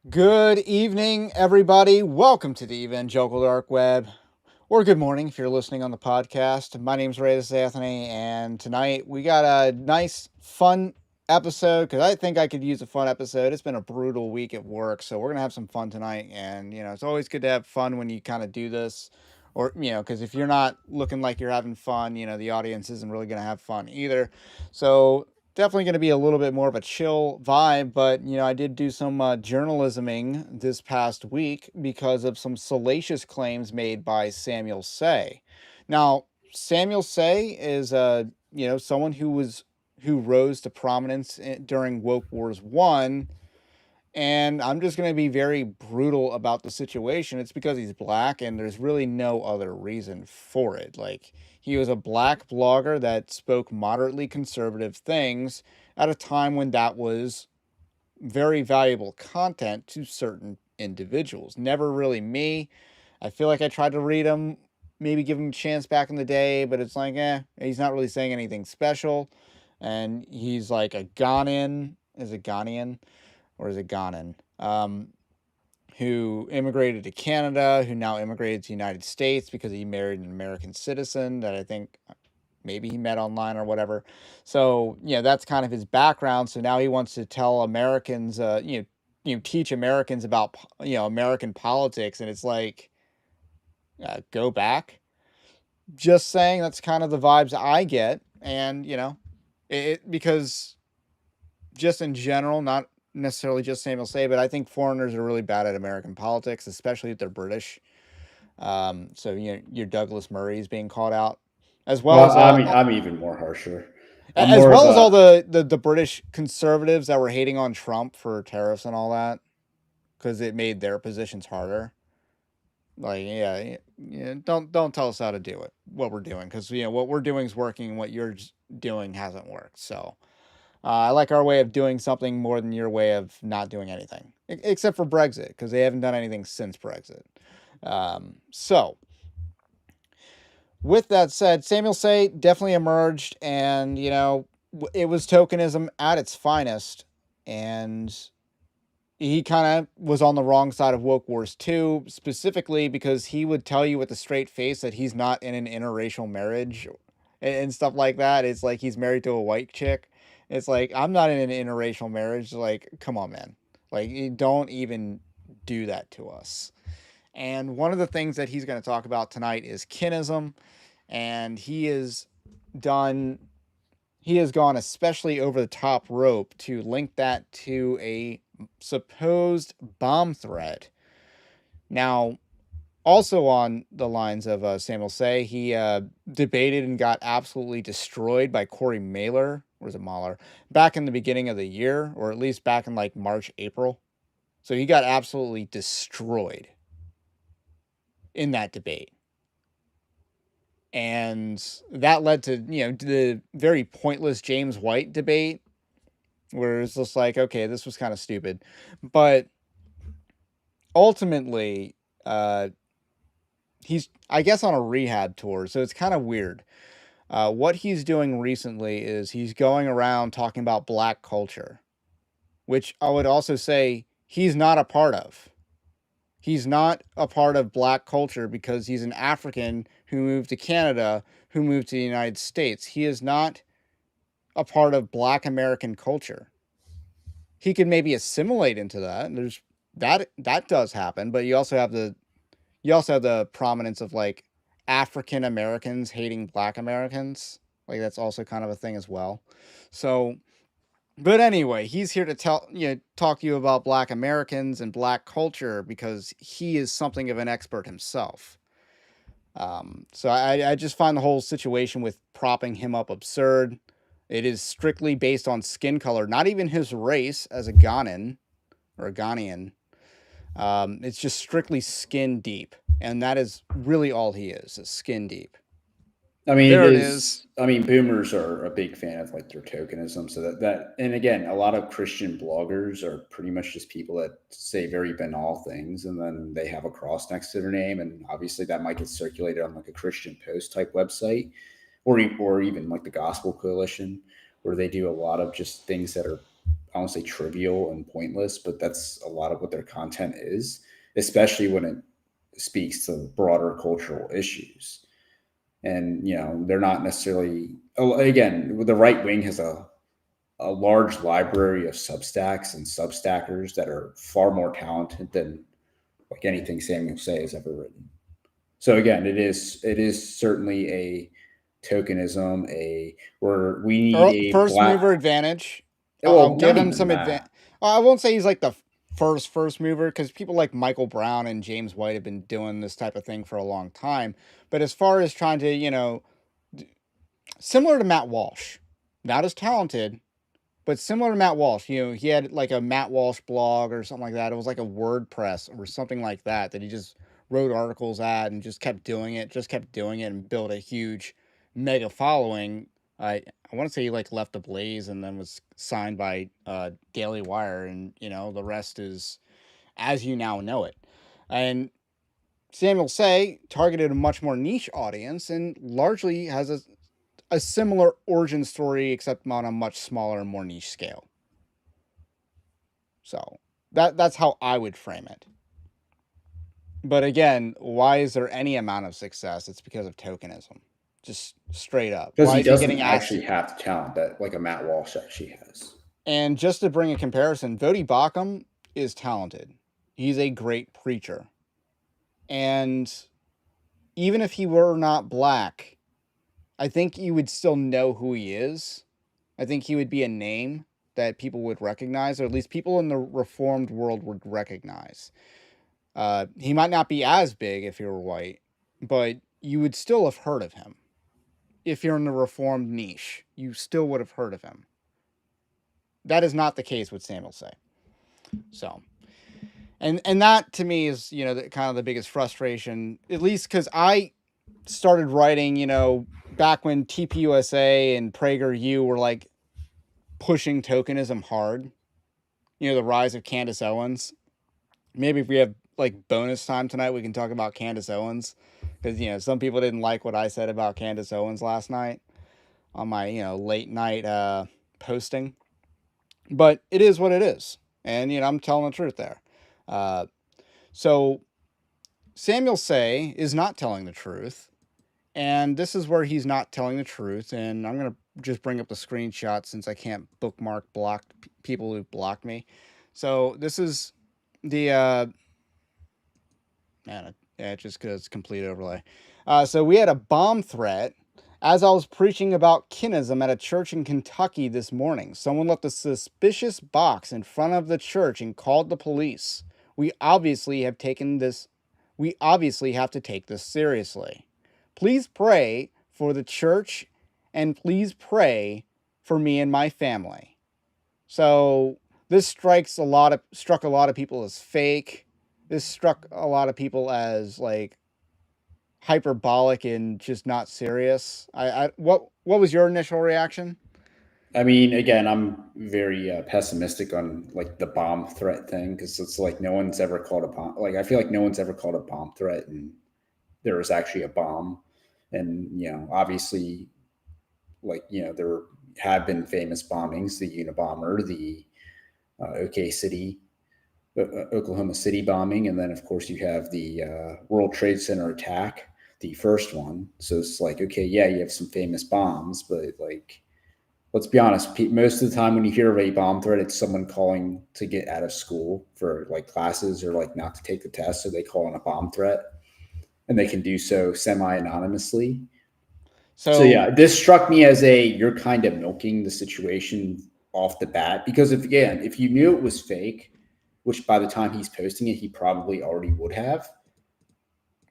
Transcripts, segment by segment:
Good evening, everybody. Welcome to the Evangelical Dark Web, or good morning if you're listening on the podcast. My name's Ray Anthony, and tonight we got a nice, fun episode because I think I could use a fun episode. It's been a brutal week at work, so we're gonna have some fun tonight. And it's always good to have fun when you kind of do this, or because if you're not looking like you're having fun, the audience isn't really gonna have fun either. So definitely going to be a little bit more of a chill vibe, but I did do some journalisming this past week because of some salacious claims made by Samuel Say. Now, Samuel Say is someone who rose to prominence during Woke Wars 1, and I'm just going to be very brutal about the situation. It's because he's black, and there's really no other reason for it. Like, he was a black blogger that spoke moderately conservative things at a time when that was very valuable content to certain individuals. Never really me. I feel like I tried to read him, maybe give him a chance back in the day, but it's like, he's not really saying anything special. And he's like a Ghanaian. Is it Ghanaian? Or is it Ghanan? Who immigrated to Canada, who now immigrated to the United States because he married an American citizen that I think maybe he met online or whatever. So, that's kind of his background. So now he wants to tell Americans, teach Americans about, American politics. And it's like, go back. Just saying, that's kind of the vibes I get. And, because just in general, not necessarily just Samuel Say, but I think foreigners are really bad at American politics, especially if they're British. So your Douglas Murray's being called out, as well Well, as I mean, I'm even more harsher. I'm as more of well as all a the British conservatives that were hating on Trump for tariffs and all that because it made their positions harder. Like, yeah, don't tell us how to do it, what we're doing, because what we're doing is working, and what you're doing hasn't worked. So I like our way of doing something more than your way of not doing anything, except for Brexit, because they haven't done anything since Brexit. So, with that said, Samuel Say definitely emerged, and it was tokenism at its finest, and he kind of was on the wrong side of woke wars too, specifically because he would tell you with a straight face that he's not in an interracial marriage and stuff like that. It's like he's married to a white chick. It's like, I'm not in an interracial marriage. Like, come on, man. Like, you don't even do that to us. And one of the things that he's going to talk about tonight is kinism, and done he has gone especially over the top rope to link that to a supposed bomb threat. Now, also on the lines of Samuel Say, he debated and got absolutely destroyed by Corey Mailer, or is it Mahler, back in the beginning of the year, or at least back in like March, April. So he got absolutely destroyed in that debate. And that led to, the very pointless James White debate where it's just like, okay, this was kind of stupid. But ultimately, uh, he's, I guess, on a rehab tour, so it's kind of weird. What he's doing recently is he's going around talking about black culture, which I would also say he's not a part of. He's not a part of black culture because he's an African who moved to Canada, who moved to the United States. He is not a part of black American culture. He could maybe assimilate into that. There's that does happen, but you also have the prominence of like African Americans hating black Americans. Like that's also kind of a thing as well. So, but anyway, he's here to talk to you about black Americans and black culture because he is something of an expert himself. So I just find the whole situation with propping him up absurd. It is strictly based on skin color, not even his race as a Ghanan or a Ghanaian. It's just strictly skin deep, and that is really all he is skin deep. I mean, it There it is. is. I mean, boomers are a big fan of like their tokenism. So and again, a lot of Christian bloggers are pretty much just people that say very banal things, and then they have a cross next to their name, and obviously that might get circulated on like a Christian Post type website, or even like the Gospel Coalition, where they do a lot of just things that are I don't say trivial and pointless, but that's a lot of what their content is, especially when it speaks to broader cultural issues. And they're not necessarily, again, the right wing has a large library of substacks and substackers that are far more talented than like anything Samuel Say has ever written. So again, it is certainly a tokenism, a where we need a First black. mover advantage. I'll Well, give not him even some advantage. that. I won't say he's like the first mover because people like Michael Brown and James White have been doing this type of thing for a long time. But as far as trying to, similar to Matt Walsh, not as talented, but similar to Matt Walsh. He had like a Matt Walsh blog or something like that. It was like a WordPress or something like that he just wrote articles at and just kept doing it and built a huge mega following. I want to say he like left the Blaze and then was signed by Daily Wire, and the rest is as you now know it. And Samuel Say targeted a much more niche audience and largely has a similar origin story, except on a much smaller and more niche scale. So that's how I would frame it. But again, why is there any amount of success? It's because of tokenism. Just straight up. Because Why he is he doesn't getting asked? actually have the talent that like a Matt Walsh actually has. And just to bring a comparison, Vodi Bakum is talented. He's a great preacher. And even if he were not black, I think you would still know who he is. I think he would be a name that people would recognize, or at least people in the Reformed world would recognize. He might not be as big if he were white, but you would still have heard of him. If you're in the Reformed niche, you still would have heard of him. That is not the case with Samuel Say. So, and that to me is kind of the biggest frustration. At least because I started writing, back when TPUSA and PragerU were like pushing tokenism hard. The rise of Candace Owens. Maybe if we have like bonus time tonight, we can talk about Candace Owens, because some people didn't like what I said about Candace Owens last night on my late night posting. But it is what it is, and I'm telling the truth there. Uh, so Samuel Say is not telling the truth, and this is where he's not telling the truth. And I'm gonna just bring up the screenshot since I can't bookmark blocked people who blocked me. So this is the man, yeah, just because it's complete overlay. So we had a bomb threat as I was preaching about kinism at a church in Kentucky this morning. Someone left a suspicious box in front of the church and called the police. We obviously have taken this. We obviously have to take this seriously. Please pray for the church, and please pray for me and my family. So this struck a lot of people as fake. This struck a lot of people as like hyperbolic and just not serious. What was your initial reaction? I mean, again, I'm very pessimistic on like the bomb threat thing because it's like no one's ever called a bomb. Like I feel like no one's ever called a bomb threat, and there was actually a bomb. And obviously, like there have been famous bombings, the Unabomber, the OK City, Oklahoma City bombing, and then of course you have the World Trade Center attack, the first one. So it's like, okay, yeah, you have some famous bombs, but like, let's be honest. Most of the time, when you hear of a bomb threat, it's someone calling to get out of school for like classes or like not to take the test, so they call in a bomb threat, and they can do so semi-anonymously. So So yeah, this struck me as you're kind of milking the situation off the bat because if you knew it was fake, which by the time he's posting it, he probably already would have,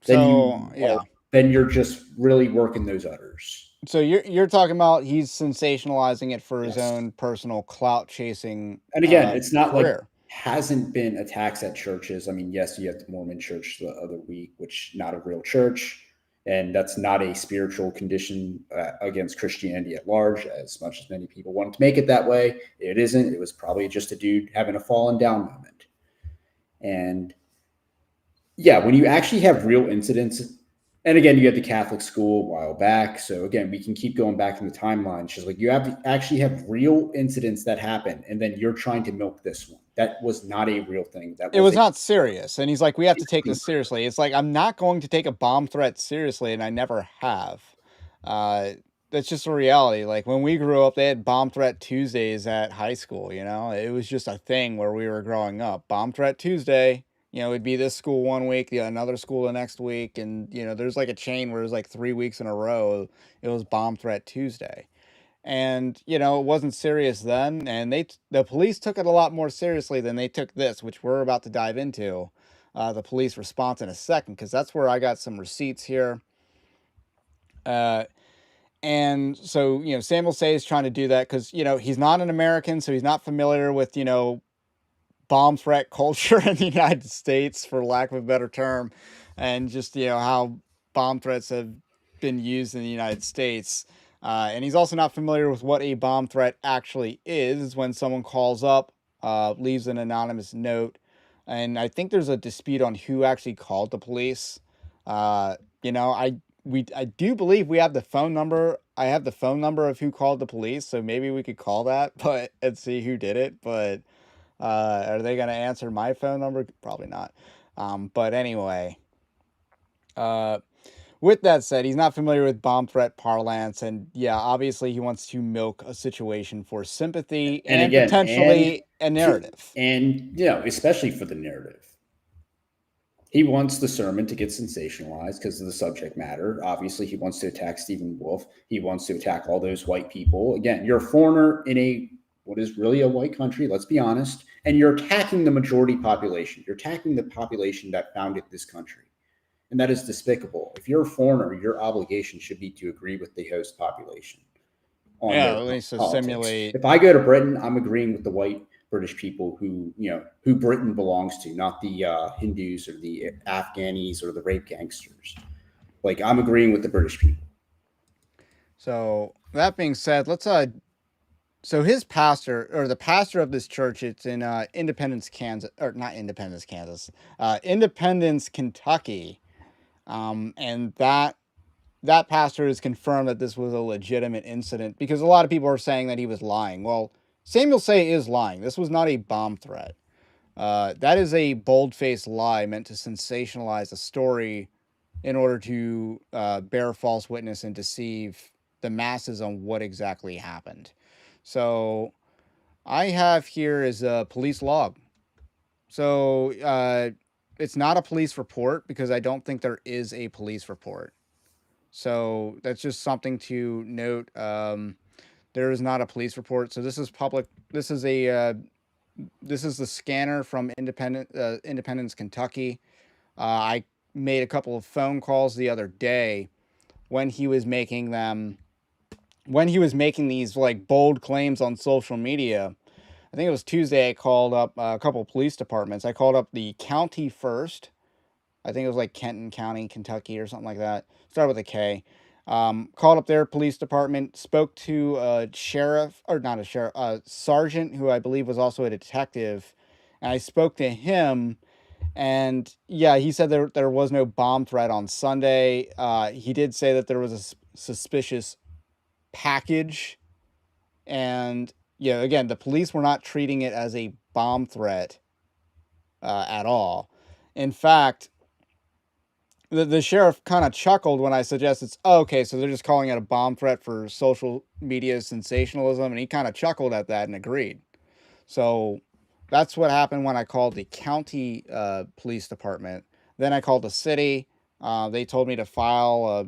then yeah. then you're just really working those udders. So you're talking about he's sensationalizing it for his Yes. own personal clout chasing And again, it's not like career. hasn't been attacks at churches. I mean, yes, you have the Mormon church the other week, which not a real church, and that's not a spiritual condition against Christianity at large, as much as many people want to make it that way. It isn't. It was probably just a dude having a fallen down moment. And yeah, when you actually have real incidents And again, you had the Catholic school a while back. So again, we can keep going back in the timeline. It's just like you have to actually have real incidents that happen, and then you're trying to milk this one. That was not a real thing. That It was was a not serious. And he's like, we have to take this seriously. It's like, I'm not going to take a bomb threat seriously, and I never have. Uh, that's just a reality. Like when we grew up, they had bomb threat Tuesdays at high school, you know? It was just a thing where we were growing up. Bomb threat Tuesday, you know, it'd be this school one week, another school the next week, and you know, there's like a chain where it was like 3 weeks in a row, it was bomb threat Tuesday. And you know, it wasn't serious then, and the police took it a lot more seriously than they took this, which we're about to dive into the police response in a second, because that's where I got some receipts here. uh, and so, you know, Samuel Say is trying to do that because, you know, he's not an American, so he's not familiar with, you know, bomb threat culture in the United States, for lack of a better term, and just, you know, how bomb threats have been used in the United States. And he's also not familiar with what a bomb threat actually is. When someone calls up, leaves an anonymous note, and I think there's a dispute on who actually called the police. You know, I do believe we have the phone number. I have the phone number of who called the police, so maybe we could call that, but and see who did it. But are they going to answer my phone number? Probably not. But anyway, uh, with that said, he's not familiar with bomb threat parlance, and yeah, obviously he wants to milk a situation for sympathy and and again, potentially a narrative. and you know, especially for the narrative. He wants the sermon to get sensationalized because of the subject matter. Obviously, he wants to attack Stephen Wolfe. He wants to attack all those white people. Again, you're a foreigner in a what is really a white country, let's be honest, and you're attacking the majority population. You're attacking the population that founded this country. And that is despicable. If you're a foreigner, your obligation should be to agree with the host population on Yeah, their at least to politics. simulate. If I go to Britain, I'm agreeing with the white British people who Britain belongs to, not the Hindus or the Afghanis or the rape gangsters. Like I'm agreeing with the British people. So that being said, let's so his pastor, or the pastor of this church, it's in Independence, Kansas, or not Independence, Kansas, Independence, Kentucky. And that pastor has confirmed that this was a legitimate incident, because a lot of people are saying that he was lying. Well, Samuel Say is lying. This was not a bomb threat. That is a bold-faced lie meant to sensationalize a story in order to bear false witness and deceive the masses on what exactly happened. So I have here is a police log. So it's not a police report, because I don't think there is a police report. So that's just something to note. There is not a police report. So this is public. This is the scanner from Independence, Kentucky. I made a couple of phone calls the other day when he was making them. When he was making these like bold claims on social media. I think it was Tuesday. I called up a couple of police departments. I called up the county first. I think it was like Kenton County, Kentucky, or something like that. Started with a K. Called up their police department, spoke to a sheriff, or not a sheriff, a sergeant who I believe was also a detective. And I spoke to him, and yeah, he said there was no bomb threat on Sunday. He did say that there was a suspicious package, and yeah, again, the police were not treating it as a bomb threat at all. In fact, the sheriff kind of chuckled when I suggested, oh, okay, so they're just calling it a bomb threat for social media sensationalism, and he kind of chuckled at that and agreed. So that's what happened when I called the county police department. Then I called the city. They told me to file a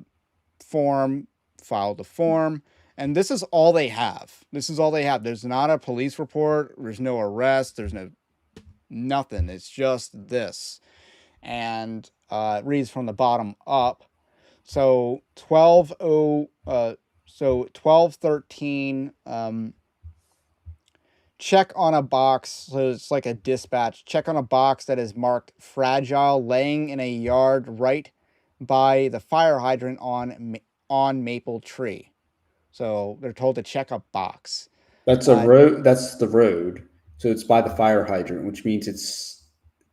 form, filed the form, and this is all they have. This is all they have. There's not a police report. There's no arrest. There's no nothing. It's just this. And it reads from the bottom up. So 1213 check on a box. So it's like a dispatch. Check on a box that is marked fragile, laying in a yard right by the fire hydrant on Maple Tree. So they're told to check a box. That's a road. That's the road. So it's by the fire hydrant, which means it's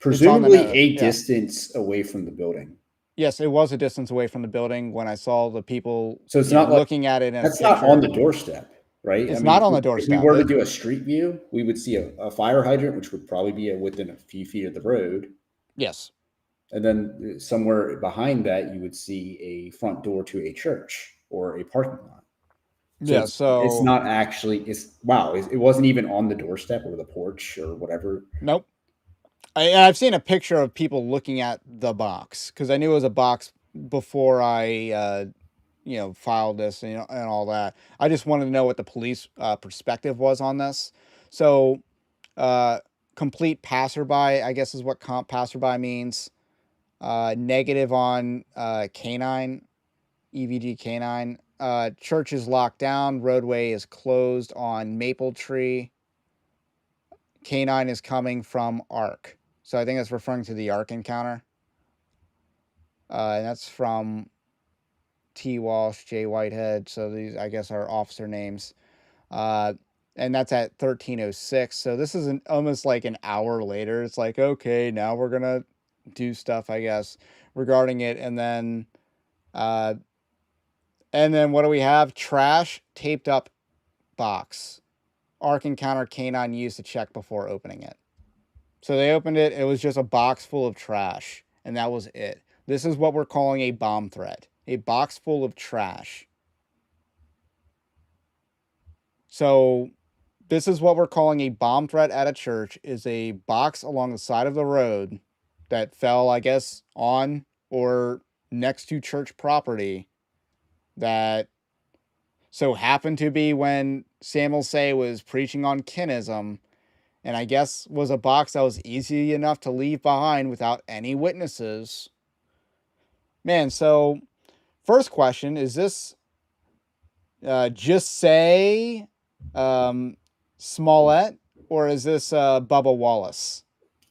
It's on the presumably nose. a Yeah. distance away from the building. Yes, it was a distance away from the building when I saw the people, So it's not like looking at it in a that's not on the picture. doorstep, right? I It's mean, not on the if we doorstep. were to do a street view, we would see a fire hydrant, which would probably be within a few feet of the road. Yes. And then somewhere behind that, you would see a front door to a church or a parking lot. So Yeah. it's So not actually it's wow. It wasn't even on the doorstep or the porch or whatever. nope. I've seen a picture of people looking at the box because I knew it was a box before I, filed this and all that. I just wanted to know what the police perspective was on this. So, uh, complete passerby, I guess, is what comp passerby means. Negative on canine, EVG canine. Church is locked down. Roadway is closed on Maple Tree. Canine is coming from Ark. So I think that's referring to the Ark encounter. And that's from T. Walsh, J. Whitehead. So these, I guess, are officer names. Uh, and that's at 13:06. So this is almost like an hour later. It's like, okay, now we're gonna do stuff, I guess, regarding it. Uh, and then what do we have? Trash taped up box. Ark encounter canine used to check before opening it. So they opened it. It was just a box full of trash, and that was it. This is what we're calling a bomb threat. A box full of trash. So this is what we're calling a bomb threat at a church is a box along the side of the road that fell, I guess, on or next to church property that so happened to be when Samuel Say was preaching on kinism, and I guess was a box that was easy enough to leave behind without any witnesses. Man, so first question, is this just say um, Smollett, or is this Bubba Wallace?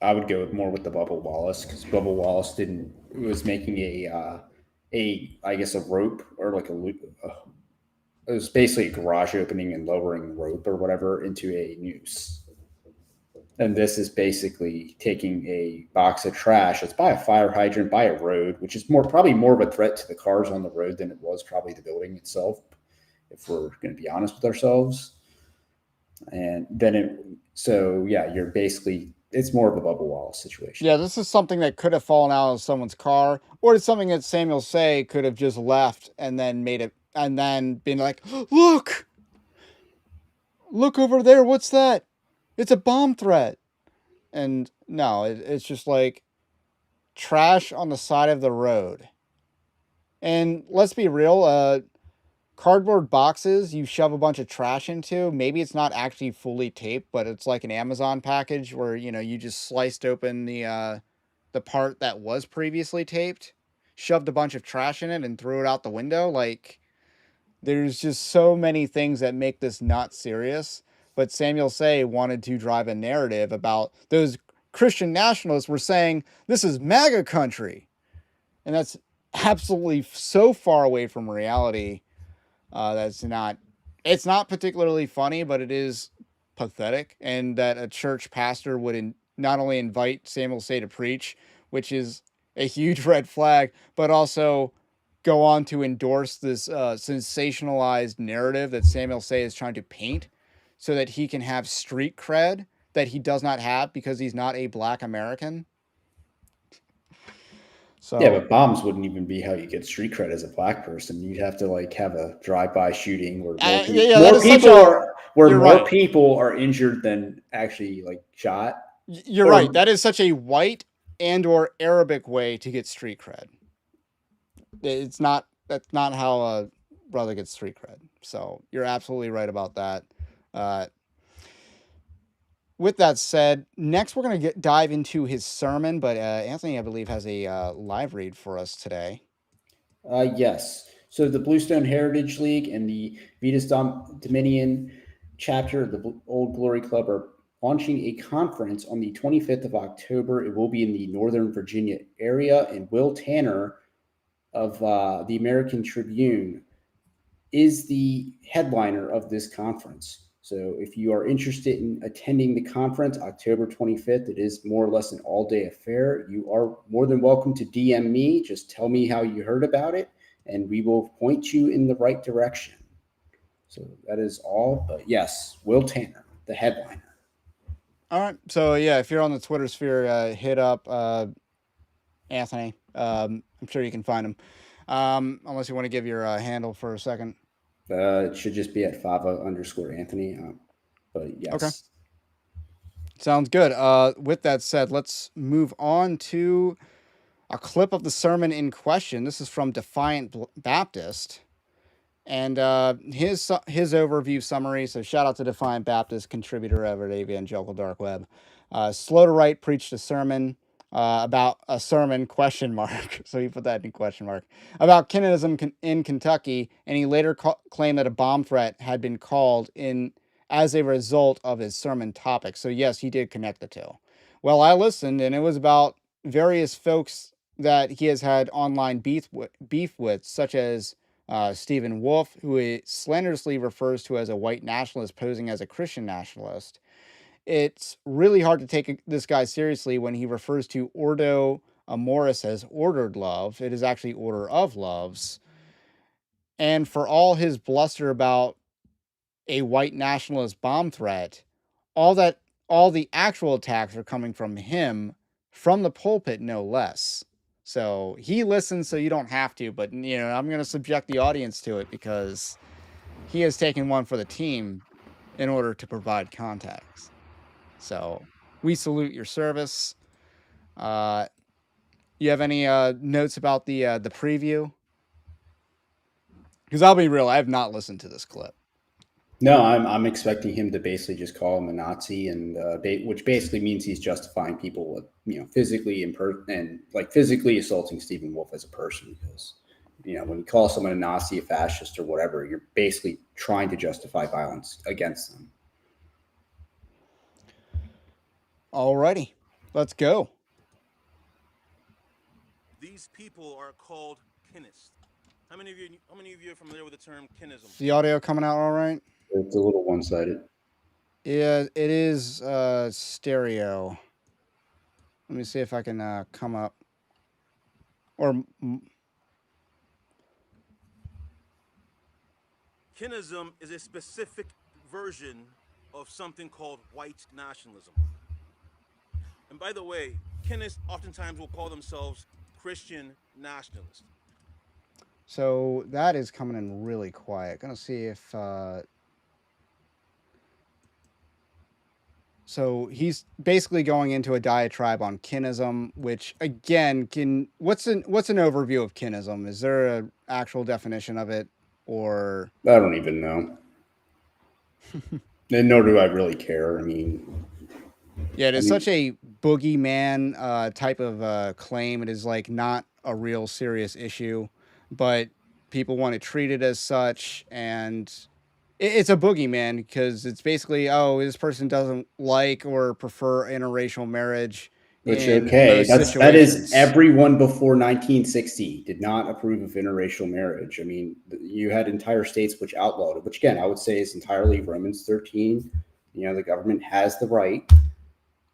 I would go more with the Bubba Wallace because Bubba Wallace didn't was making a I guess a rope or like a loop. It was basically a garage opening and lowering rope or whatever into a noose. And this is basically taking a box of trash. It's by a fire hydrant, by a road, which is probably more of a threat to the cars on the road than it was probably the building itself, if we're going to be honest with ourselves. And then you're basically it's more of a Bubba Wallace situation. Yeah, this is something that could have fallen out of someone's car, or it's something that Samuel Say could have just left and then made it, and then been like, look, look over there, what's that? It's a bomb threat. And no, it's just like trash on the side of the road. And let's be real, cardboard boxes you shove a bunch of trash into, maybe it's not actually fully taped, but it's like an Amazon package where, you just sliced open the part that was previously taped, shoved a bunch of trash in it and threw it out the window. Like, there's just so many things that make this not serious. But Samuel Say wanted to drive a narrative about those Christian nationalists were saying this is MAGA country. And that's absolutely so far away from reality. That's not, it's not particularly funny, but it is pathetic. And that a church pastor would not only invite Samuel Say to preach, which is a huge red flag, but also go on to endorse this sensationalized narrative that Samuel Say is trying to paint so that he can have street cred that he does not have because he's not a black American. Yeah, So but bombs wouldn't even be how you get street cred as a black person. You'd have to like have a drive-by shooting where yeah, that is such a, you're more right. people are injured than actually like shot. You're right. Or That is such a white and or Arabic way to get street cred. It's not. That's not how a brother gets street cred. So you're absolutely right about that. Uh, with that said, next we're gonna dive into his sermon. But Anthony, I believe, has a live read for us today. yes. So the Bluestone Heritage League and the Vetus Dominion chapter of the Old Glory Club are launching a conference on the 25th of October. It will be in the Northern Virginia area, and Will Tanner of the American Tribune is the headliner of this conference. So if you are interested in attending the conference October 25th, it is more or less an all-day affair. You are more than welcome to DM me. Just tell me how you heard about it, and we will point you in the right direction. So that is all. But yes, Will Tanner, the headliner. All right. So yeah, if you're on the Twitter sphere, hit up Anthony. I'm sure you can find him. Unless you want to give your handle for a second. It should just be at Fava_Anthony. But Okay. yes, Sounds good. With that said, let's move on to a clip of the sermon in question. This is from Defiant Baptist. And his overview summary. So shout out to Defiant Baptist, contributor over at Evangelical Dark Web. Slow to Write preached a sermon about a sermon question mark. So he put that in question mark about Kennism in Kentucky, and he later claimed that a bomb threat had been called in as a result of his sermon topic. So yes, he did connect the two. Well, I listened, and it was about various folks that he has had online beef with, such as Stephen Wolfe, who he slanderously refers to as a white nationalist posing as a Christian nationalist. It's really hard to take this guy seriously when he refers to Ordo Amoris as ordered love. It is actually order of loves. And for all his bluster about a white nationalist bomb threat, all that all the actual attacks are coming from him, from the pulpit, no less. So he listens, so you don't have to. But I'm going to subject the audience to it because he has taken one for the team in order to provide context. So we salute your service. Uh, you have any notes about the preview? Because I'll be real, I have not listened to this clip. no, I'm expecting him to basically just call him a Nazi, and which basically means he's justifying people with physically and like physically assaulting Stephen Wolfe as a person, because when you call someone a Nazi, a fascist, or whatever, you're basically trying to justify violence against them. Alrighty, let's go. These people are called kinnists. How many of you are familiar with the term kinnism? Is the audio coming out all right? It's a little one-sided. Yeah, it is stereo. Let me see if I can come up. Or Kinnism is a specific version of something called white nationalism. And by the way, kinnists oftentimes will call themselves Christian nationalists. so that is coming in really quiet. Gonna see if so he's basically going into a diatribe on kinism, which again what's an overview of kinism? Is there an actual definition of it, or I don't even know, and nor do I really care. yeah, it I is mean, such a boogeyman type of claim. It is like not a real serious issue, but people want to treat it as such, and it's a boogeyman because it's basically, oh, this person doesn't like or prefer interracial marriage which, in okay, most that is situations. everyone before 1960 did not approve of interracial marriage. I mean, you had entire states which outlawed it, which again I would say is entirely Romans 13. The government has the right.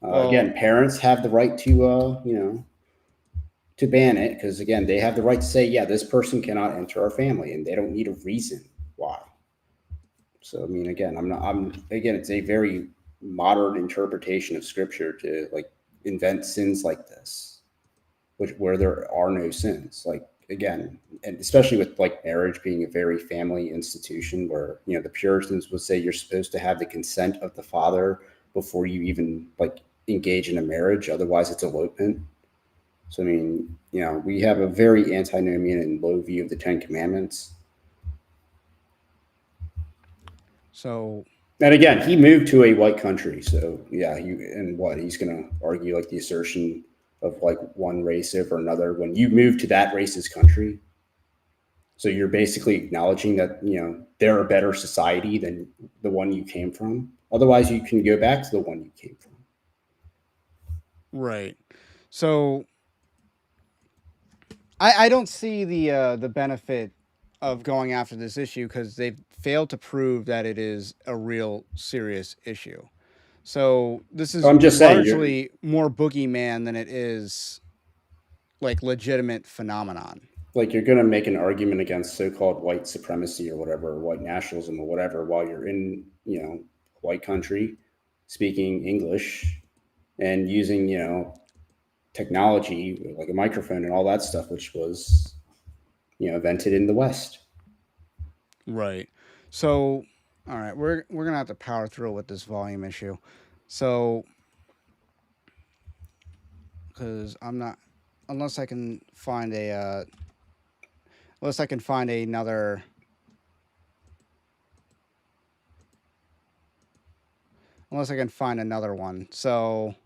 Well, Again, parents have the right to ban it, because again they have the right to say, yeah, this person cannot enter our family, and they don't need a reason why. So again, I'm it's a very modern interpretation of scripture to like invent sins like this, where there are no sins. Like again, and especially with like marriage being a very family institution, where the Puritans would say you're supposed to have the consent of the father before you even like engage in a marriage, otherwise it's elopement. So we have a very antinomian and low view of the Ten Commandments. so And again, he moved to a white country, so yeah, and what he's going to argue like the assertion of like one race over another when you move to that race's country. So you're basically acknowledging that they're a better society than the one you came from. Otherwise, you can go back to the one you came from. right. So I don't see the benefit of going after this issue because they've failed to prove that it is a real serious issue. So this is I'm just saying, largely more boogeyman than it is like legitimate phenomenon. you're going to make an argument against so-called white supremacy or whatever, or white nationalism or whatever, while you're in, white country, speaking English and using, technology like a microphone and all that stuff, which was, invented in the West. Right. So, all right, we're gonna have to power through with this volume issue. So, because I'm not, unless I can find unless I can find another. Unless I can find another one. So,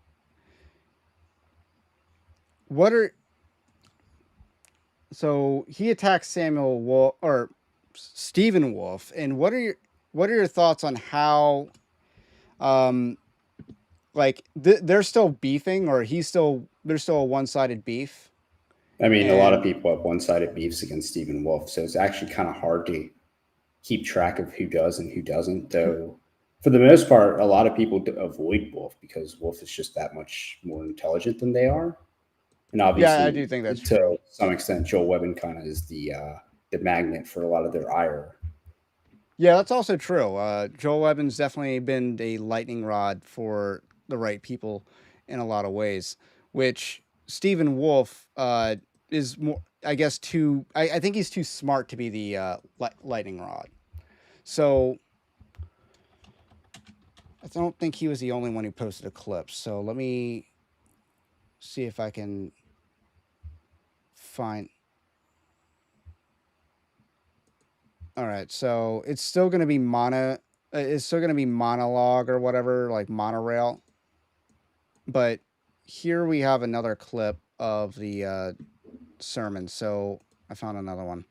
what are so he attacks Samuel Wolf or Stephen Wolfe, and what are your thoughts on how, um, like they're still beefing, or there's still a one sided beef, I mean, a lot of and people have one-sided beefs against Stephen Wolfe, so it's actually kind of hard to keep track of who does and who doesn't. Though, for the most part, a lot of people avoid Wolfe because Wolfe is just that much more intelligent than they are, and yeah, I obviously, do think that's true. to some extent, Joel Webben kind of is the magnet for a lot of their ire. Yeah, that's also true. Joel Webben's definitely been a lightning rod for the right people in a lot of ways, which Stephen Wolfe is more, I guess, too. I think he's too smart to be the lightning rod. So I don't think he was the only one who posted a clip. So let me see if I can find. All right, so it's still going to be It's still going to be monologue or whatever, like monorail. But here we have another clip of the sermon. So I found another one.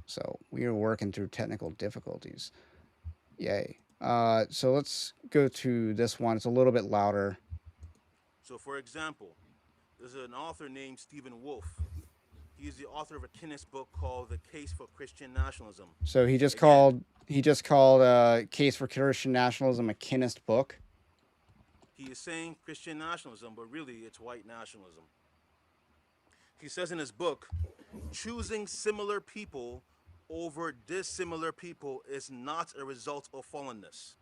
So we are working through technical difficulties. Yay. So let's go to this one. It's a little bit louder. So, for example, there's an author named Stephen Wolfe. He is the author of a tennis book called The Case for Christian Nationalism. So Again, he just called Case for Christian Nationalism a Kinnist book. he is saying Christian nationalism, but really it's white nationalism. He says in his book, choosing similar people over dissimilar people is not a result of fallenness,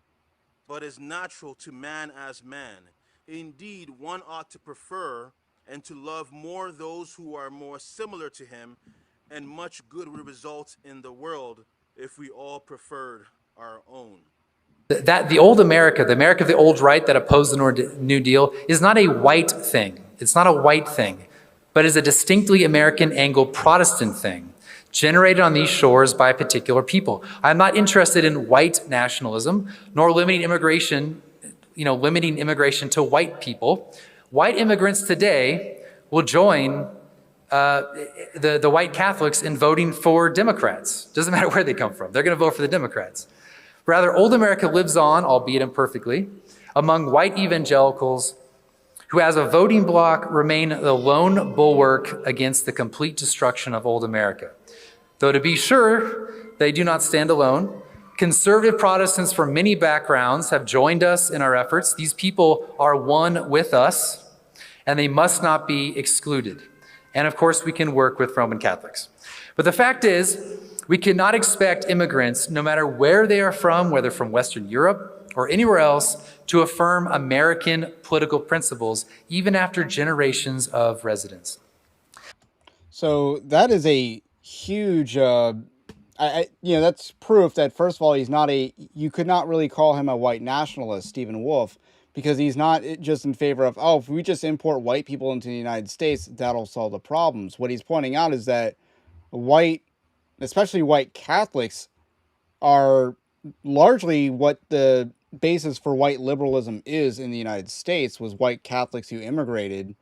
but is natural to man as man. Indeed, one ought to prefer and to love more those who are more similar to him, and much good would result in the world if we all preferred our own. That the old America, the America of the old right that opposed the New Deal, is not a white thing. It's not a white thing, but is a distinctly American Anglo Protestant thing, generated on these shores by a particular people. I'm not interested in white nationalism, nor limiting immigration to white people. White immigrants today will join the white Catholics in voting for Democrats. Doesn't matter where they come from. They're going to vote for the Democrats. Rather, old America lives on, albeit imperfectly, among white evangelicals who, as a voting bloc, remain the lone bulwark against the complete destruction of old America. Though to be sure, they do not stand alone. Conservative Protestants from many backgrounds have joined us in our efforts. These people are one with us, and they must not be excluded. And of course, we can work with Roman Catholics. But the fact is, we cannot expect immigrants, no matter where they are from, whether from Western Europe or anywhere else, to affirm American political principles, even after generations of residence. So that is a huge, that's proof that first of all, you could not really call him a white nationalist, Stephen Wolfe, because he's not just in favor of, if we just import white people into the United States, that'll solve the problems. What he's pointing out is that especially white Catholics, are largely what the basis for white liberalism is in the United States was white Catholics who immigrated.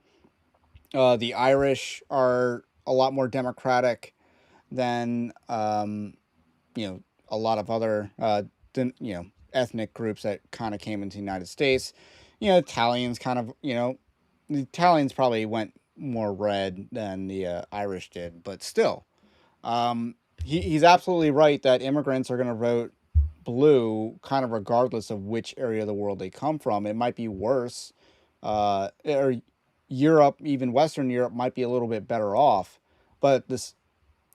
The Irish are a lot more democratic than a lot of other ethnic groups that kind of came into the United States. Italians the Italians probably went more red than the Irish did, but still, He's absolutely right that immigrants are going to vote blue kind of regardless of which area of the world they come from. It might be worse, or Europe, even Western Europe, might be a little bit better off. But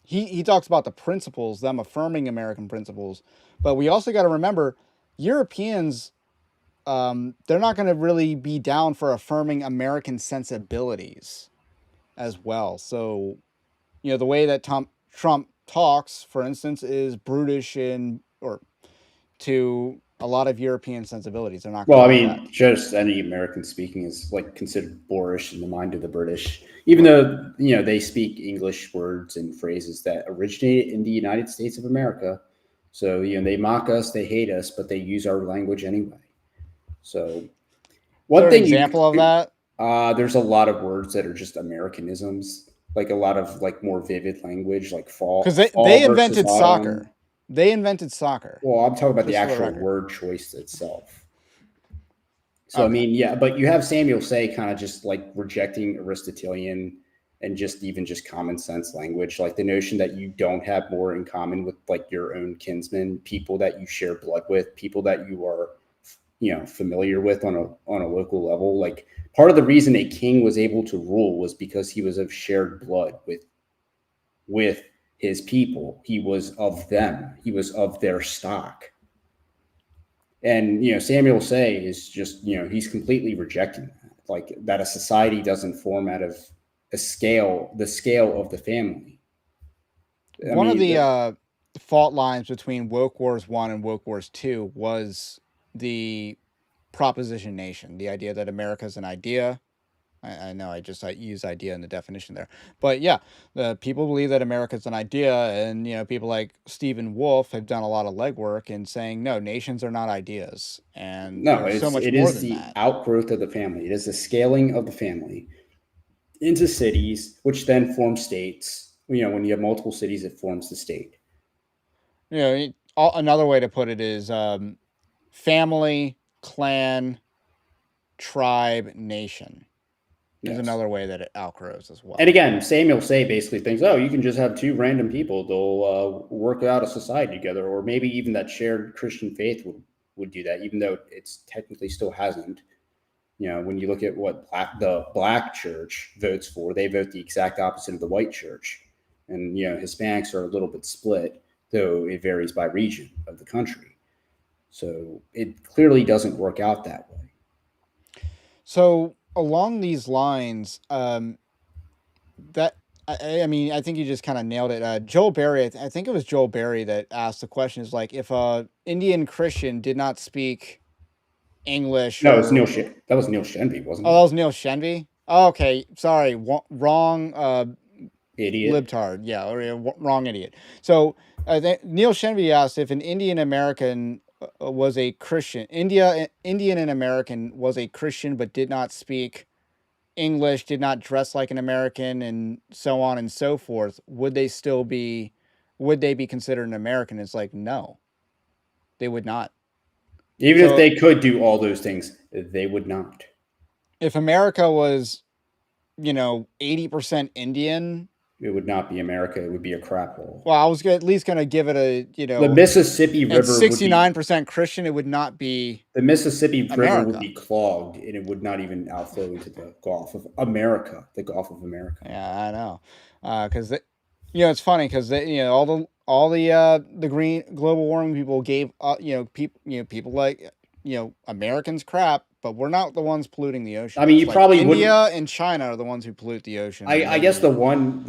he talks about the principles, them affirming American principles. But we also got to remember, Europeans, they're not going to really be down for affirming American sensibilities as well. So, the way that Trump talks, for instance, is brutish or to a lot of European sensibilities. They're not Well, I cool with that. mean, just any American speaking is like considered boorish in the mind of the British, even though they speak English words and phrases that originated in the United States of America. So they mock us, they hate us, but they use our language anyway. So Is one there an thing example of that? there's a lot of words that are just Americanisms, like a lot of like more vivid language, like Because fall they versus invented autumn. soccer. They invented soccer. Well, I'm talking about the Just for the actual record. word choice itself. So, I Okay. mean, yeah, but you have Samuel Say kind of just like rejecting Aristotelian and just common sense language, like the notion that you don't have more in common with like your own kinsmen, people that you share blood with, people that you are, familiar with on a local level. Like part of the reason a king was able to rule was because he was of shared blood with his people. He was of them. He was of their stock. And Samuel Say is just he's completely rejecting that, like that a society doesn't form out of the scale of the family. One of the fault lines between Woke Wars 1 and Woke Wars 2 was the proposition nation, the idea that America's an idea. I know I use idea in the definition there, but yeah, the people believe that America's an idea, and people like Stephen Wolfe have done a lot of legwork in saying no, nations are not ideas, and No, there's so much it more is than the that. outgrowth of the family. It is the scaling of the family into cities, which then form states. When you have multiple cities, it forms the state. Another way to put it is family, clan, tribe, nation. Is Yes. another way that it outgrows as well. And again, Samuel Say basically thinks, oh, you can just have two random people. They'll work out a society together, or maybe even that shared Christian faith would do that, even though it's technically still hasn't. When you look at what the black church votes for, they vote the exact opposite of the white church. And, Hispanics are a little bit split, though it varies by region of the country. So it clearly doesn't work out that way. So along these lines, that I mean, I think you just kind of nailed it. Joel Berry, I think it was Joel Berry that asked the question: is like if a Indian Christian did not speak English, No, it's that was Neil Shenby, wasn't it? Oh, that was Neil Shenby. Oh, okay, sorry, wrong. Idiot. Libtard, yeah, or wrong idiot. So Neil Shenby asked if an Indian American was a Christian. Indian and American was a Christian, but did not speak English, did not dress like an American, and so on and so forth. Would they be considered an American? It's like, no, they would not. Even if they could do all those things, they would not. If America was, 80% Indian, it would not be America. It would be a crap hole. Well, I was at least going to give it the Mississippi River, 69% Christian. It would not be the Mississippi America. River would be clogged, and it would not even outflow into the Gulf of America. The Gulf of America. Yeah, I know, because it's funny because all the green global warming people gave people like Americans crap. But we're not the ones polluting the ocean. I mean, you probably India and China are the ones who pollute the ocean. I guess the one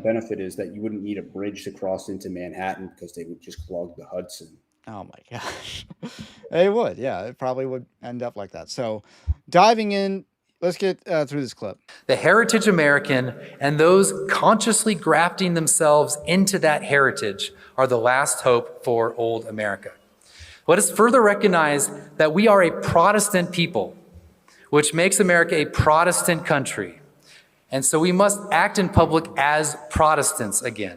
benefit is that you wouldn't need a bridge to cross into Manhattan because they would just clog the Hudson. Oh my gosh, they would. Yeah, it probably would end up like that. So, diving in, let's get through this clip. The heritage American and those consciously grafting themselves into that heritage are the last hope for old America. Let us further recognize that we are a Protestant people, which makes America a Protestant country. And so we must act in public as Protestants again.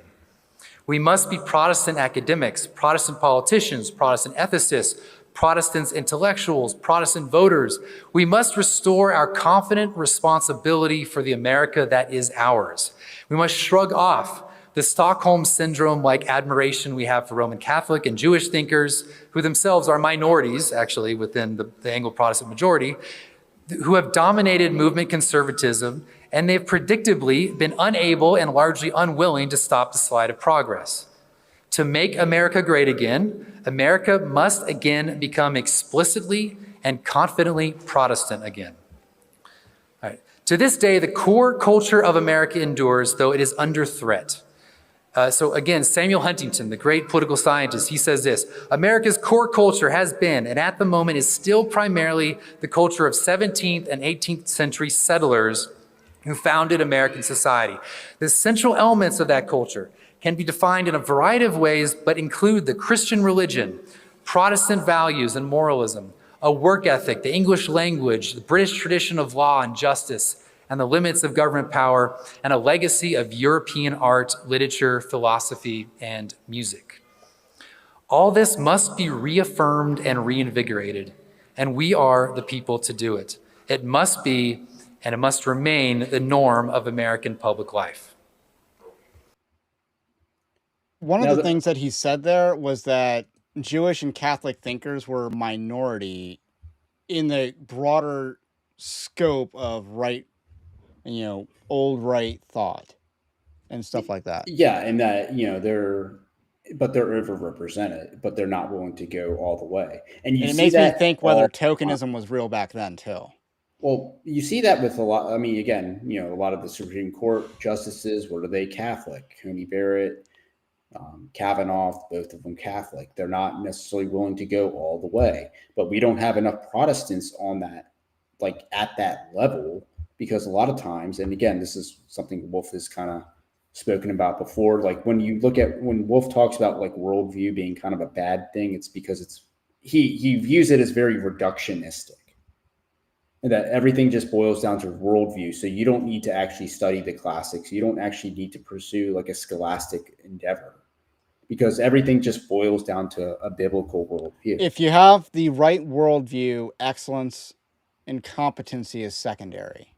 We must be Protestant academics, Protestant politicians, Protestant ethicists, Protestant intellectuals, Protestant voters. We must restore our confident responsibility for the America that is ours. We must shrug off the Stockholm Syndrome-like admiration we have for Roman Catholic and Jewish thinkers, who themselves are minorities, actually, within the Anglo-Protestant majority, who have dominated movement conservatism, and they've predictably been unable and largely unwilling to stop the slide of progress. To make America great again, America must again become explicitly and confidently Protestant again. All right. To this day, the core culture of America endures, though it is under threat. So again, Samuel Huntington, the great political scientist, he says this: America's core culture has been, and at the moment is still primarily the culture of 17th and 18th century settlers who founded American society. The central elements of that culture can be defined in a variety of ways, but include the Christian religion, Protestant values and moralism, a work ethic, the English language, the British tradition of law and justice, and the limits of government power, and a legacy of European art, literature, philosophy, and music. All this must be reaffirmed and reinvigorated, and we are the people to do it. It must be, and it must remain, the norm of American public life. One of the things that he said there was that Jewish and Catholic thinkers were minority in the broader scope of old right thought and stuff like that. Yeah, and that, they're overrepresented, but they're not willing to go all the way. And it makes me think whether tokenism was real back then too. Well, you see that with a lot. I mean, again, a lot of the Supreme Court justices, were they Catholic? Coney Barrett, Kavanaugh, both of them Catholic. They're not necessarily willing to go all the way, but we don't have enough Protestants on that, like at that level, because a lot of times, and again, this is something Wolfe has kind of spoken about before. Like when Wolfe talks about like worldview being kind of a bad thing, it's because he views it as very reductionistic, and that everything just boils down to worldview. So you don't need to actually study the classics. You don't actually need to pursue like a scholastic endeavor, because everything just boils down to a biblical worldview. If you have the right worldview, excellence and competency is secondary.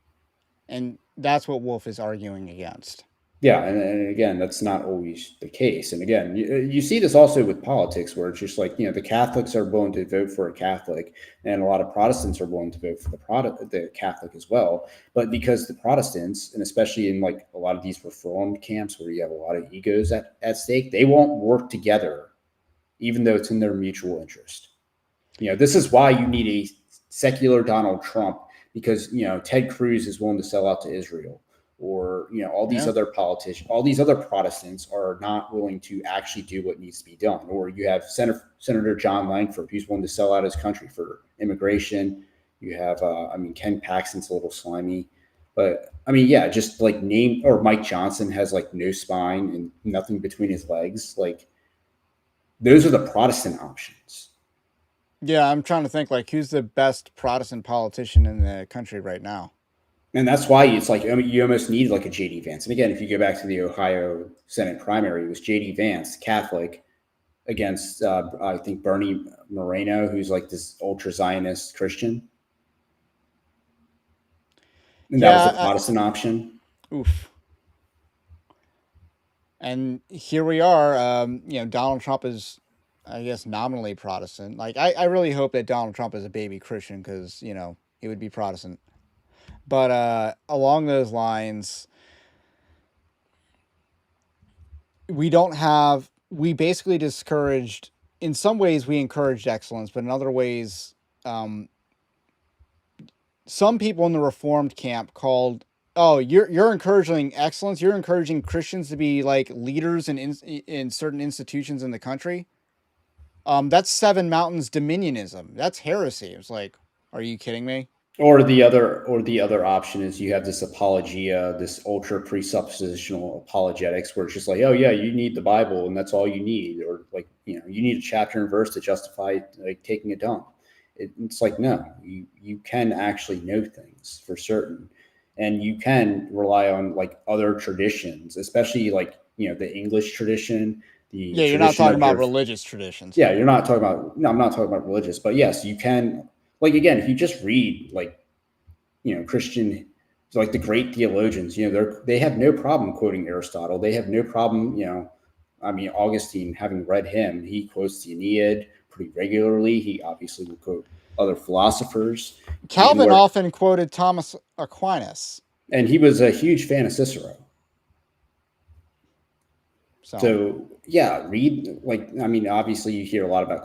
And that's what Wolfe is arguing against. Yeah, and again, that's not always the case. And again, you see this also with politics, where it's just like, the Catholics are willing to vote for a Catholic, and a lot of Protestants are willing to vote for the Catholic as well. But because the Protestants, and especially in like a lot of these Reformed camps where you have a lot of egos at stake, they won't work together, even though it's in their mutual interest. This is why you need a secular Donald Trump, because Ted Cruz is willing to sell out to Israel, or all these other politicians, all these other Protestants are not willing to actually do what needs to be done. Or you have Senator John Langford, who's willing to sell out his country for immigration. You have Ken Paxton's a little slimy, but just like Mike Johnson has like no spine and nothing between his legs. Like those are the Protestant options. Yeah, I'm trying to think, like, who's the best Protestant politician in the country right now? And that's why it's like, you almost need like a J.D. Vance. And again, if you go back to the Ohio Senate primary, it was J.D. Vance, Catholic, against, I think, Bernie Moreno, who's like this ultra-Zionist Christian. And that was the Protestant option. Oof. And here we are, Donald Trump is, I guess, nominally Protestant. Like, I really hope that Donald Trump is a baby Christian, because, he would be Protestant. But along those lines, we basically discouraged, in some ways we encouraged excellence, but in other ways, some people in the Reformed camp called, you're encouraging excellence, you're encouraging Christians to be like leaders in certain institutions in the country. That's Seven Mountains dominionism. That's heresy. It's like, are you kidding me? Or the other option is you have this apologia, this ultra presuppositional apologetics, where it's just like, oh yeah, you need the Bible and that's all you need, or like you need a chapter and verse to justify like taking a dump. It's like, no, you can actually know things for certain, and you can rely on like other traditions, especially like the English tradition. You're not talking about religious traditions. Yeah, you're not talking about. No, I'm not talking about religious, but yes, you can. Like again, if you just read like Christian like the great theologians, they have no problem quoting Aristotle. They have no problem, I mean, Augustine, having read him, he quotes the Aeneid pretty regularly. He obviously will quote other philosophers. Calvin often quoted Thomas Aquinas. And he was a huge fan of Cicero. So yeah, read, like, I mean, obviously you hear a lot about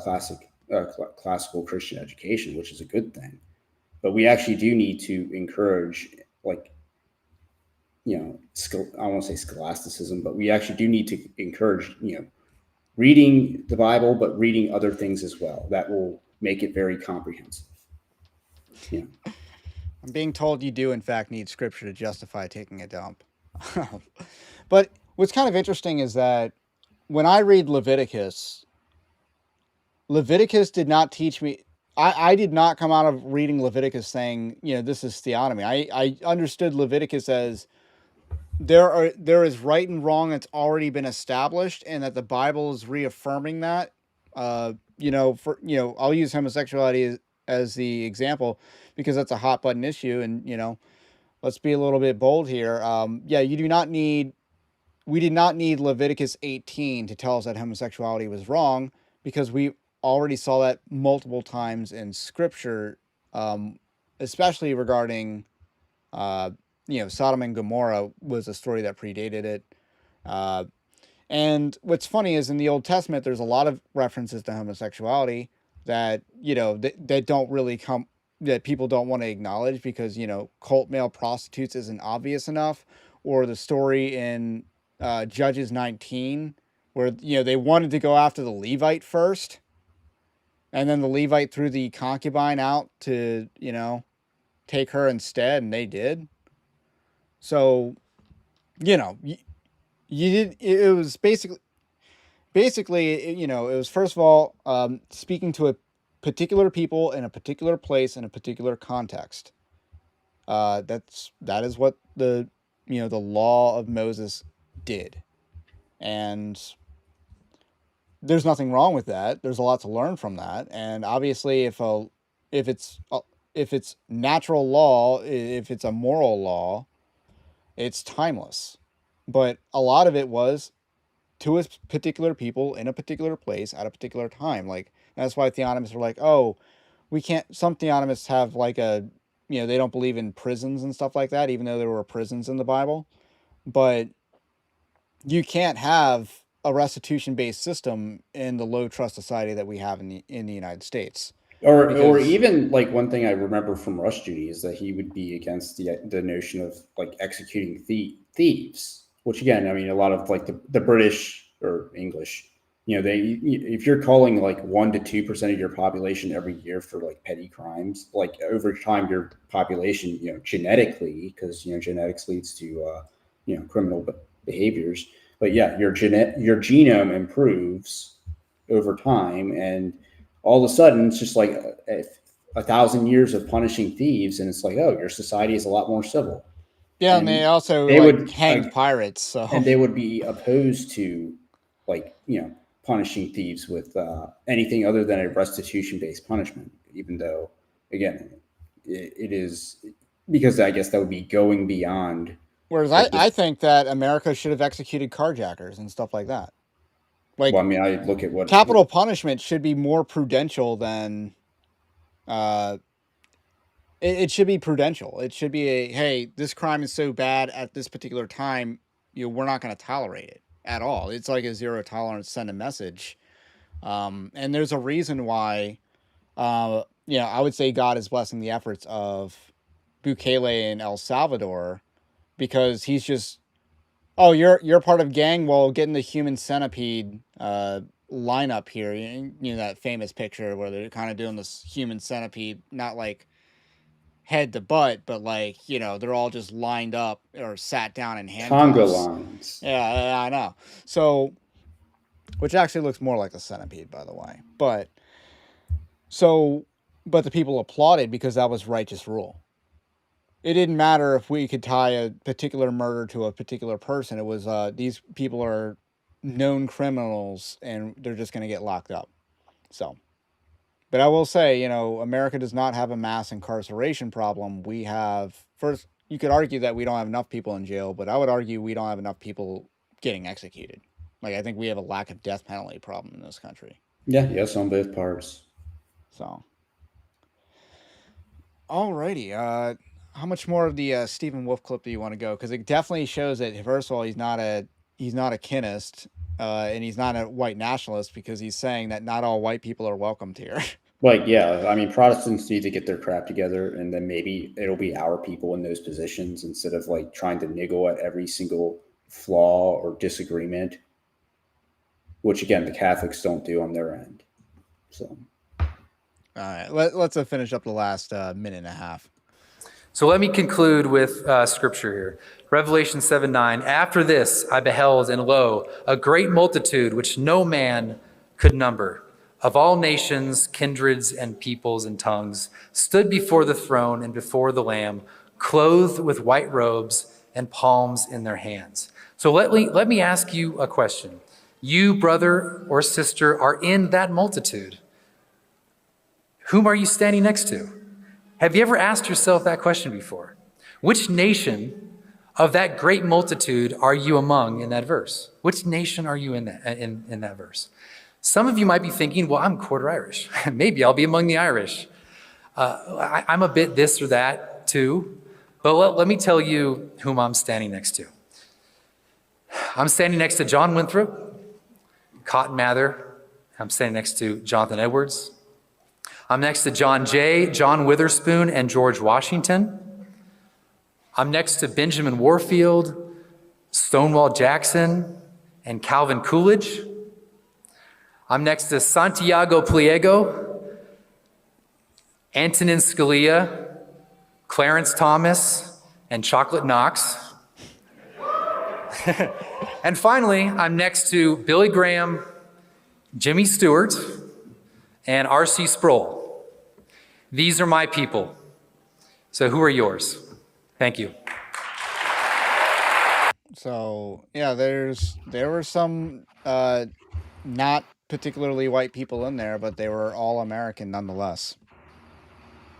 classical Christian education, which is a good thing, but we actually do need to encourage, like, I won't say scholasticism, but we actually do need to encourage, reading the Bible, but reading other things as well. That will make it very comprehensive. Yeah. I'm being told you do, in fact, need scripture to justify taking a dump. But what's kind of interesting is that when I read Leviticus did not teach me. I did not come out of reading Leviticus saying, this is theonomy. I understood Leviticus as there is right and wrong that's already been established, and that the Bible is reaffirming that. I'll use homosexuality as the example because that's a hot button issue, and let's be a little bit bold here. We did not need Leviticus 18 to tell us that homosexuality was wrong, because we already saw that multiple times in Scripture, especially regarding, Sodom and Gomorrah was a story that predated it. And what's funny is in the Old Testament, there's a lot of references to homosexuality that, that don't really come, that people don't want to acknowledge because, cult male prostitutes isn't obvious enough, or the story in Judges 19, where, they wanted to go after the Levite first, and then the Levite threw the concubine out to, take her instead, and they did. So, you did, it was basically, it was, first of all, speaking to a particular people in a particular place in a particular context. That is what the law of Moses did. And there's nothing wrong with that. There's a lot to learn from that. And obviously if it's natural law, if it's a moral law, it's timeless. But a lot of it was to a particular people in a particular place at a particular time. Like, that's why theonomists are like, oh, we can't, some theonomists have like they don't believe in prisons and stuff like that, even though there were prisons in the Bible. But you can't have a restitution-based system in the low trust society that we have in the United States. Or even, like, one thing I remember from Rushdoony is that he would be against the notion of, like, executing thieves, which, again, I mean, a lot of, like, the British or English, if you're calling like 1% to 2% of your population every year for, like, petty crimes, like, over time your population, genetically, because genetics leads to criminal behaviors, but yeah, your genome improves over time, and all of a sudden it's just like 1,000 years of punishing thieves, and it's like, oh, your society is a lot more civil. Yeah, and they also hanged pirates, so, and they would be opposed to, like, punishing thieves with anything other than a restitution-based punishment, even though, again, it is, because I guess that would be going beyond. Whereas I think that America should have executed carjackers and stuff like that. Like, well, I mean, I look at what capital punishment should be more prudential than, it should be prudential. It should be hey, this crime is so bad at this particular time, we're not going to tolerate it at all. It's like a zero tolerance, send a message. And there's a reason why, I would say God is blessing the efforts of Bukele in El Salvador, because he's just, oh, you're part of gang. Well, get in the human centipede lineup here. That famous picture where they're kind of doing this human centipede, not like head to butt, but like, they're all just lined up or sat down in handcuffs. Conga lines. Yeah, I know. So, which actually looks more like a centipede, by the way. But the people applauded because that was righteous rule. It didn't matter if we could tie a particular murder to a particular person. It was, these people are known criminals and they're just going to get locked up. So, but I will say, America does not have a mass incarceration problem. We have, first you could argue that we don't have enough people in jail, but I would argue we don't have enough people getting executed. Like, I think we have a lack of death penalty problem in this country. Yeah, yes, on both parts. So, alrighty. How much more of the Stephen Wolfe clip do you want to go? Because it definitely shows that first of all, he's not a kinist, and he's not a white nationalist because he's saying that not all white people are welcomed here. Like, yeah, I mean, Protestants need to get their crap together, and then maybe it'll be our people in those positions instead of like trying to niggle at every single flaw or disagreement, which again the Catholics don't do on their end. So, all right, let's finish up the last minute and a half. So let me conclude with scripture here. Revelation 7:9. After this I beheld, and lo, a great multitude which no man could number, of all nations, kindreds, and peoples and tongues, stood before the throne and before the Lamb, clothed with white robes and palms in their hands. So let me ask you a question. You, brother or sister, are in that multitude. Whom are you standing next to? Have you ever asked yourself that question before? Which nation of that great multitude are you among in that verse? Which nation are you in that verse? Some of you might be thinking, well, I'm quarter Irish. Maybe I'll be among the Irish. I'm a bit this or that too. But let me tell you whom I'm standing next to. I'm standing next to John Winthrop, Cotton Mather. I'm standing next to Jonathan Edwards. I'm next to John Jay, John Witherspoon, and George Washington. I'm next to Benjamin Warfield, Stonewall Jackson, and Calvin Coolidge. I'm next to Santiago Pliego, Antonin Scalia, Clarence Thomas, and Chocolate Knox. And finally, I'm next to Billy Graham, Jimmy Stewart, and R.C. Sproul. These are my people. So who are yours? Thank you. So yeah, there were some not particularly white people in there, but they were all American nonetheless.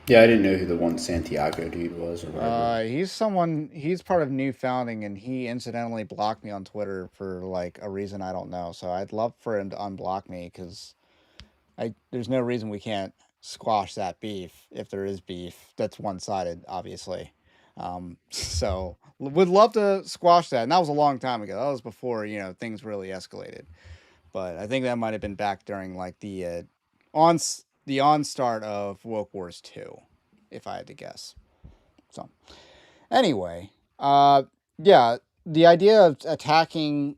yeah, I didn't know who the one Santiago dude was or whatever. He's part of New Founding, and he incidentally blocked me on Twitter for like a reason I don't know. So I'd love for him to unblock me because there's no reason we can't squash that beef if there is beef. That's one-sided, obviously. So would love to squash that. And that was a long time ago. That was before, things really escalated. But I think that might have been back during like the onstart of Woke Wars 2, if I had to guess. So anyway, yeah, the idea of attacking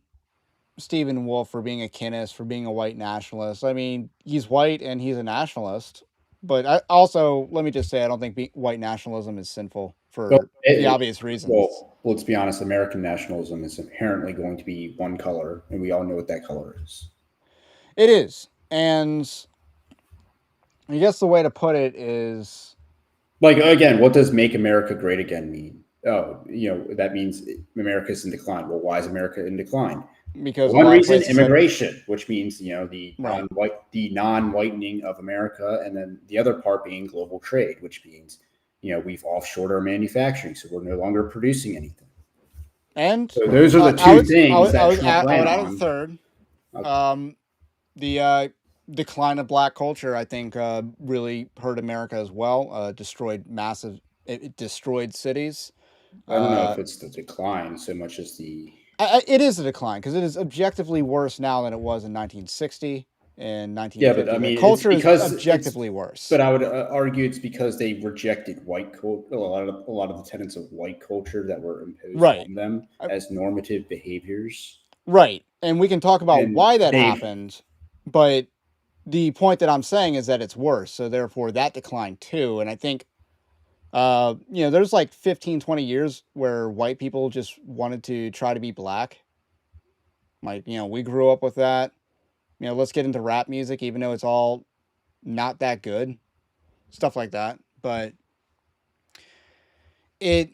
Stephen Wolfe for being a kinist, for being a white nationalist. I mean, he's white and he's a nationalist. But let me just say, I don't think white nationalism is sinful for the obvious reasons. Well, let's be honest. American nationalism is inherently going to be one color, and we all know what that color is. It is. And I guess the way to put it is... Like, again, what does make America great again mean? Oh, that means America's in decline. Well, why is America in decline? Because one reason, immigration, which means the non-whitening of America, and then the other part being global trade, which means we've offshored our manufacturing, so we're no longer producing anything. And so those are the two things. I would add a third. Okay. The decline of black culture, I think, really hurt America as well. It destroyed cities. I don't know if it's the decline so much as the... it is a decline because it is objectively worse now than it was in 1960 and 1950. Yeah, but I mean, culture is objectively worse. But I would argue it's because they rejected white culture, a lot of the tenets of white culture that were imposed on them as normative behaviors. Right, and we can talk about why that happened, but the point that I'm saying is that it's worse, so therefore that declined too, and I think there's like 15, 20 years where white people just wanted to try to be black. Like, we grew up with that. Let's get into rap music, even though it's all not that good. Stuff like that. But I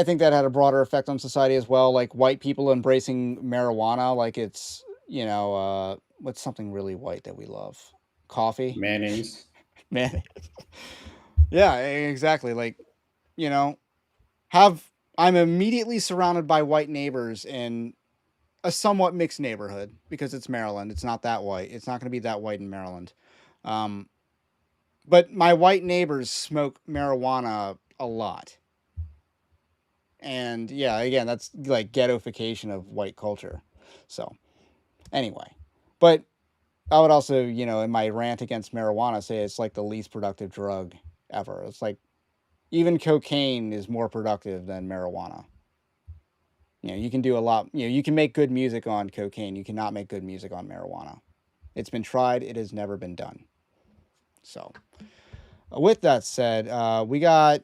think that had a broader effect on society as well. Like white people embracing marijuana, like it's, what's something really white that we love? Coffee? Mayonnaise. Mayonnaise. Yeah, exactly. Like, have I'm immediately surrounded by white neighbors in a somewhat mixed neighborhood because it's Maryland. It's not that white. It's not going to be that white in Maryland. Um, but my white neighbors smoke marijuana a lot. And yeah, again, that's like ghettoification of white culture. So, anyway. But I would also, in my rant against marijuana, say it's like the least productive drug ever. It's like even cocaine is more productive than marijuana. You can do a lot. You can make good music on cocaine. You cannot make good music on marijuana. It's been tried. It has never been done. So, with that said, we got.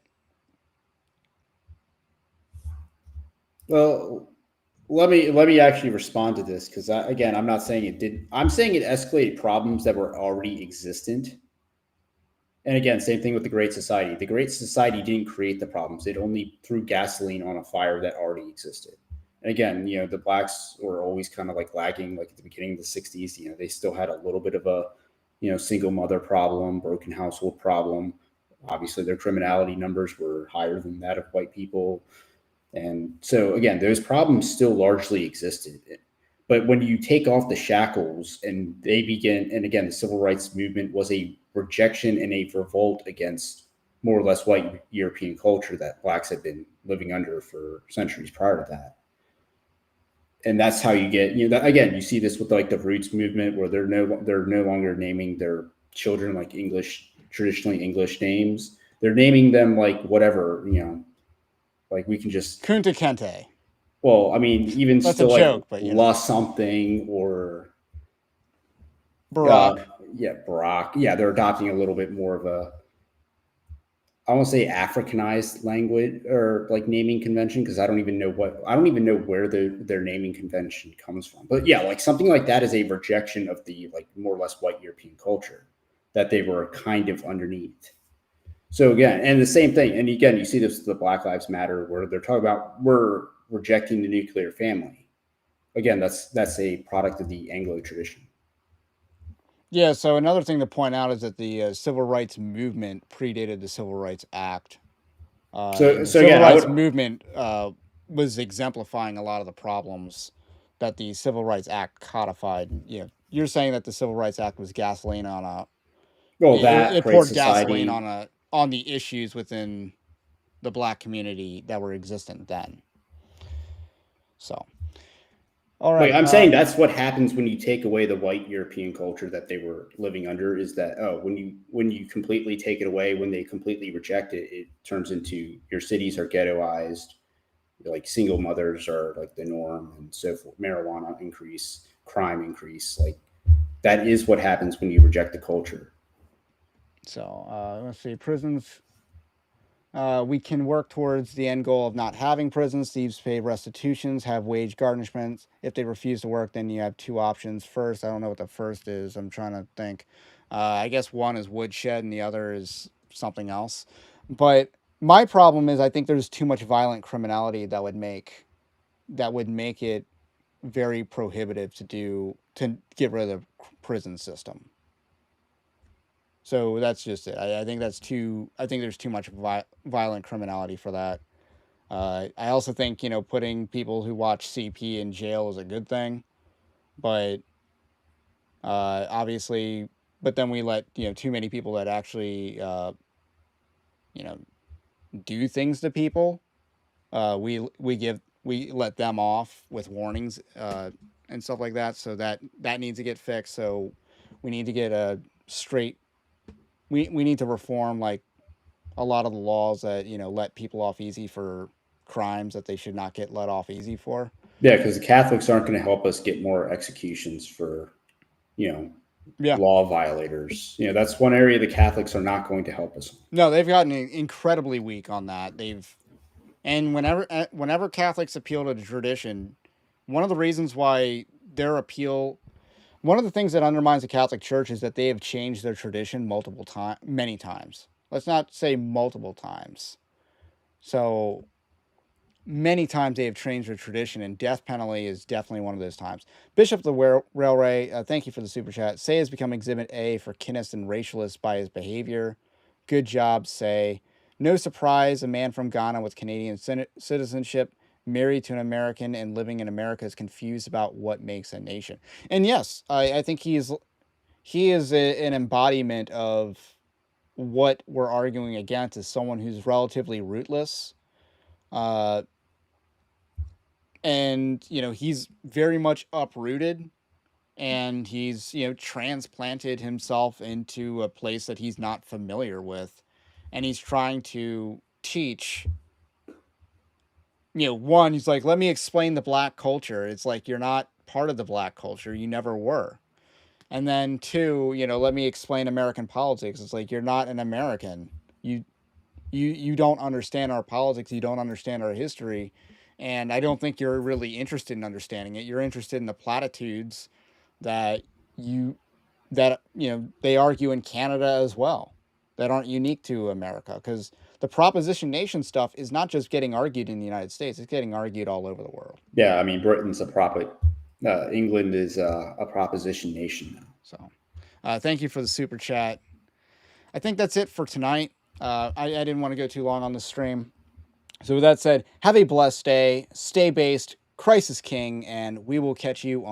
Well, let me actually respond to this because again, I'm not saying it did. I'm saying it escalated problems that were already existent. And again, same thing with the Great Society. The Great Society didn't create the problems; it only threw gasoline on a fire that already existed. And again, the blacks were always kind of like lagging. Like at the beginning of the '60s, they still had a little bit of a single mother problem, broken household problem. Obviously, their criminality numbers were higher than that of white people. And so, again, those problems still largely existed. But when you take off the shackles and they begin, and again, the civil rights movement was a rejection and a revolt against more or less white European culture that blacks had been living under for centuries prior to that. And that's how you get, again, you see this with like the Roots movement where they're no longer naming their children like traditionally English names. They're naming them like whatever, like we can just Kunta Kinte. Well, I mean, even That's still a like joke, but lost something or Barack. Barack. Yeah, they're adopting a little bit more of a I won't say Africanized language or like naming convention because I don't even know where their naming convention comes from. But yeah, like something like that is a rejection of the like more or less white European culture that they were kind of underneath. So again, and the same thing, and again, you see this with the Black Lives Matter where they're talking about we're rejecting the nuclear family. Again, that's a product of the Anglo tradition. Yeah, so another thing to point out is that the civil rights movement predated the Civil Rights Act. And the So civil again, I rights would movement was exemplifying a lot of the problems that the Civil Rights Act codified. You're saying that the Civil Rights Act was gasoline on a well that it Great poured gasoline Society. on the issues within the black community that were existent then. So, all Like right. I'm saying, that's what happens when you take away the white European culture that they were living under. Is that when you completely take it away, when they completely reject it, it turns into your cities are ghettoized, like single mothers are like the norm, and so forth. Marijuana increase, crime increase. Like that is what happens when you reject the culture. So let's see. Prisons. We can work towards the end goal of not having prisons. Thieves pay restitutions, have wage garnishments. If they refuse to work, then you have two options. First, I don't know what the first is. I'm trying to think. I guess one is woodshed and the other is something else. But my problem is I think there's too much violent criminality that would make it very prohibitive to get rid of the prison system. So that's just it. I think that's too. I think there's too much violent criminality for that. I also think putting people who watch CP in jail is a good thing, but obviously, but then we let too many people that actually you know do things to people. We let them off with warnings and stuff like that. So that needs to get fixed. So we need to get a straight. We need to reform like a lot of the laws that let people off easy for crimes that they should not get let off easy for. Yeah, because the Catholics aren't going to help us get more executions for you know Yeah. law violators. That's one area the Catholics are not going to help us. No, they've gotten incredibly weak on that. And whenever Catholics appeal to the tradition, one of the reasons why their appeal, one of the things that undermines the Catholic Church is that they have changed their tradition many times. Let's not say multiple times. So many times they have changed their tradition, and death penalty is definitely one of those times. Bishop of the Railway, thank you for the super chat. Say has become Exhibit A for kinist and racialist by his behavior. Good job, Say. No surprise, a man from Ghana with Canadian citizenship, married to an American and living in America, is confused about what makes a nation. And yes, I think he is an embodiment of what we're arguing against, is someone who's relatively rootless. And, he's very much uprooted, and he's, transplanted himself into a place that he's not familiar with. And he's trying to teach, one, he's like, let me explain the black culture. It's like, you're not part of the black culture. You never were. And then two, let me explain American politics. It's like, you're not an American. You don't understand our politics. You don't understand our history. And I don't think you're really interested in understanding it. You're interested in the platitudes that they argue in Canada as well, that aren't unique to America. Because the proposition nation stuff is not just getting argued in the United States, it's getting argued all over the world. Yeah, I mean, Britain's England is a proposition nation now. So thank you for the super chat. I think that's it for tonight. I didn't want to go too long on the stream. So with that said, have a blessed day, stay based, Christ is King, and we will catch you on